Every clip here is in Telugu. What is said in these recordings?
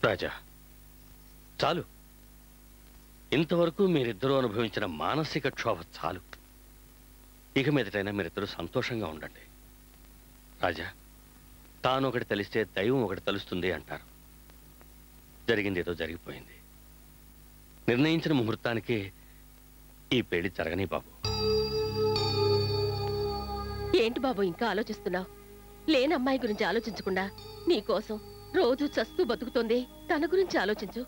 రాజా, చాలు. ఇంతవరకు మీరిద్దరూ అనుభవించిన మానసిక క్షోభ చాలు. ఇక మీదటైనా మీరిద్దరూ సంతోషంగా ఉండండి. రాజా, తాను ఒకటి తెలిస్తే దైవం ఒకటి తలుస్తుంది అంటారు. జరిగింది ఏదో జరిగిపోయింది. నిర్ణయించిన ముహూర్తానికి ఈ పెళ్లి జరగని బాబు. ఏంటి బాబు ఇంకా ఆలోచిస్తున్నావు? లేని అమ్మాయి గురించి ఆలోచించకుండా నీకోసం రోజు చస్తూ బతుకుతోంది తన గురించి ఆలోచించు.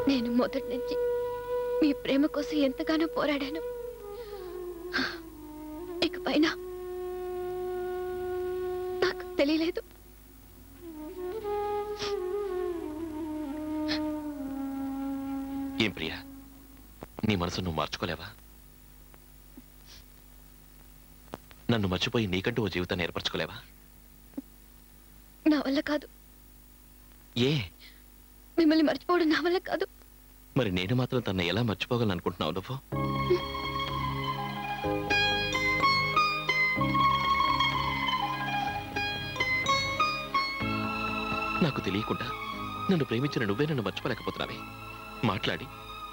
నేను మొదటి నుంచి మీ ప్రేమ కోసం ఎంతగానో పోరాడాను. ఇకపైన నాకు తెలియలేదు. ఏం ప్రియా, నీ మనసు నువ్వు మార్చుకోలేవా? నన్ను మర్చిపోయి నీకంటూ ఓ జీవితాన్ని ఏర్పరచుకోలేవా? నా వల్ల కాదు. ఏ? మిమ్మల్ని మర్చిపోవడం నా వల్ల కాదు. మరి నేను మాత్రం తన ఎలా మర్చిపోగలను అనుకుంటున్నావు నువ్వు? నాకు తెలియకుండా నన్ను ప్రేమించిన నువ్వే నన్ను మర్చిపోలేకపోతున్నావే. మాట్లాడి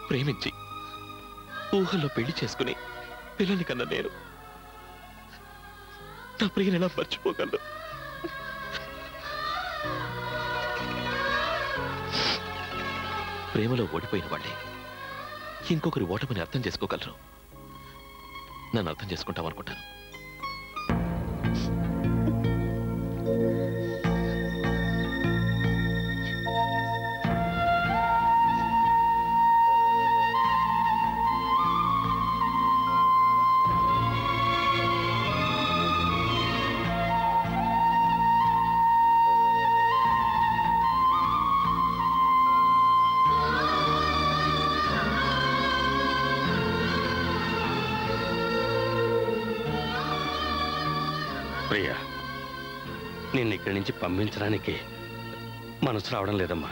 ప్రేమించి ఊహల్లో పెళ్లి చేసుకుని పిల్లల్ని కన్నా నేను నా ప్రియని ఎలా మర్చిపోగలను? ప్రేమలో ఓడిపోయిన వాళ్ళే ఇంకొకరి ఓటమిని అర్థం చేసుకోగలరు. నన్ను అర్థం చేసుకుంటామనుకుంటాను. ప్రియా, నిన్ను ఇక్కడి నుంచి పంపించడానికి మనసు రావడం లేదమ్మా.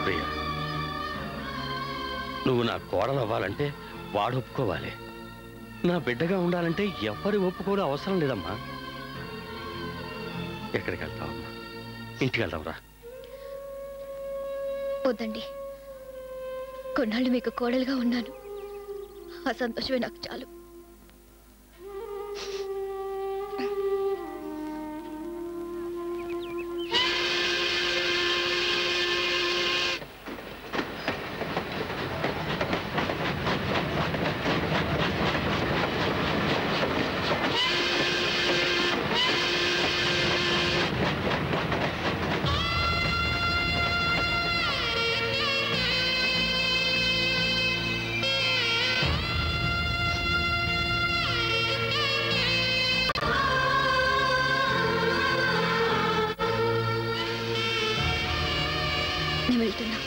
ప్రియా, నువ్వు నా కోడలు అవ్వాలంటే వాడు ఒప్పుకోవాలి. నా బిడ్డగా ఉండాలంటే ఎవరి ఒప్పుకోవడం అవసరం లేదమ్మా. ఎక్కడికి వెళ్తావమ్మా? ఇంటికి వెళ్దాంరా. వద్దండి, కొన్నాళ్ళు మీకు కోడలుగా ఉన్నాను. ఆ సంతోషమే నాకు చాలు. నేను వెళ్తున్నా.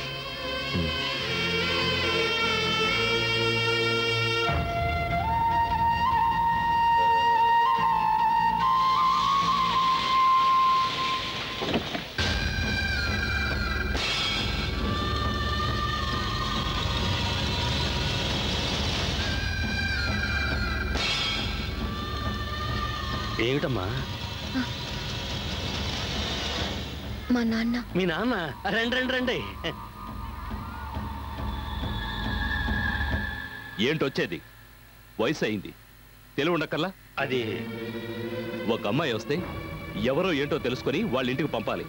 ఏమిటమ్మా? మా నాన్న. మీ నాన్న? రండి రండి రండి. ఏంటొచ్చేది? వయసు అయింది, తెలివి ఉండక్కర్లా. అది ఒక అమ్మాయి వస్తే ఎవరో ఏంటో తెలుసుకొని వాళ్ళ ఇంటికి పంపాలి.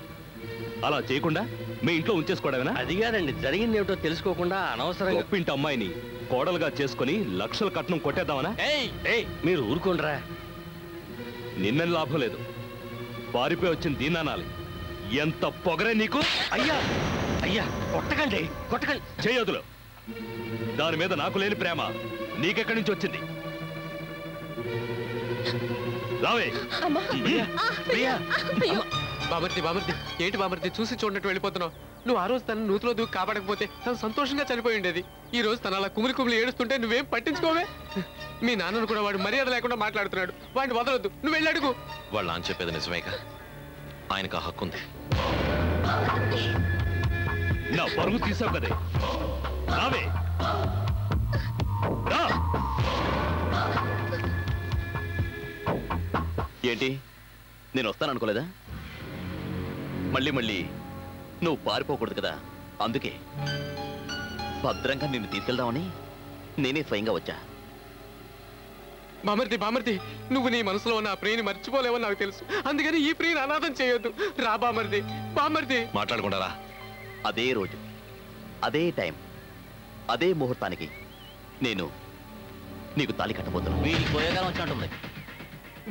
అలా చేయకుండా మీ ఇంట్లో ఉంచేసుకోవడమేనా? అది కాదండి, జరిగింది ఏమిటో తెలుసుకోకుండా అనవసరంగా గొప్పింటి అమ్మాయిని కోడలుగా చేసుకుని లక్షల కట్నం కొట్టేద్దామనా? మీరు ఊరుకోండిరా. నిన్నని లాభం లేదు, పారిపోయి వచ్చింది దీనానాలి. ఎంత పొగరే నీకు! అయ్యా అయ్యా, కొట్టకండి కొట్టకండి. చేయొద్దులు. దాని మీద నాకు లేని ప్రేమ నీకెక్కడి నుంచి వచ్చింది? రావే. బామర్ది బామర్ది, ఏంటి బామర్ది చూసి చూడనట్టు వెళ్ళిపోతున్నావు? నువ్వు ఆ రోజు తన నూతిలో దూకి కాపాడకపోతే తను సంతోషంగా చనిపోయి ఉండేది. ఈ రోజు తన అలా కుమిలి కుమిలి ఏడుస్తుంటే నువ్వేం పట్టించుకోవే? మీ నాన్నను కూడా వాడు మర్యాద లేకుండా మాట్లాడుతున్నాడు. వాడిని వదలొద్దు, నువ్వు వెళ్ళి అడుగు. వాళ్ళ నాన్న చెప్పేది నిజమేగా, ఆయనకు ఆ హక్కు ఉంది. నా పరుగు తీసావు కదే, రావే రా. ఏంటి నేను వస్తాననుకోలేదా? మళ్ళీ మళ్ళీ నువ్వు పారిపోకూడదు కదా, అందుకే భద్రంగా నిన్ను తీసుకెళ్దామని నేనే స్వయంగా వచ్చా. బామర్ది బామర్ది, నువ్వు నీ మనసులో ఉన్న ఆ ప్రియని మర్చిపోలేవని నాకు తెలుసు. అందుకని ఈ ప్రియని అనాథం చేయొద్దు. రా బామర్ది, బామర్ది. మాట్లాడకుండా రా. అదే రోజు, అదే టైం, అదే ముహూర్తానికి నేను నీకు తాళి కట్టబోతున్నాను. వీడికి పోయేకాలం వచ్చినట్టుంది.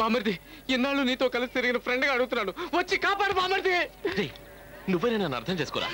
బామర్ది, ఎన్నాళ్ళు నీతో కలిసి తిరిగిన ఫ్రెండ్ గా అడుగుతున్నాను, వచ్చి కాపాడు బామర్ది. నువ్వే నన్ను అర్థం చేసుకోరా.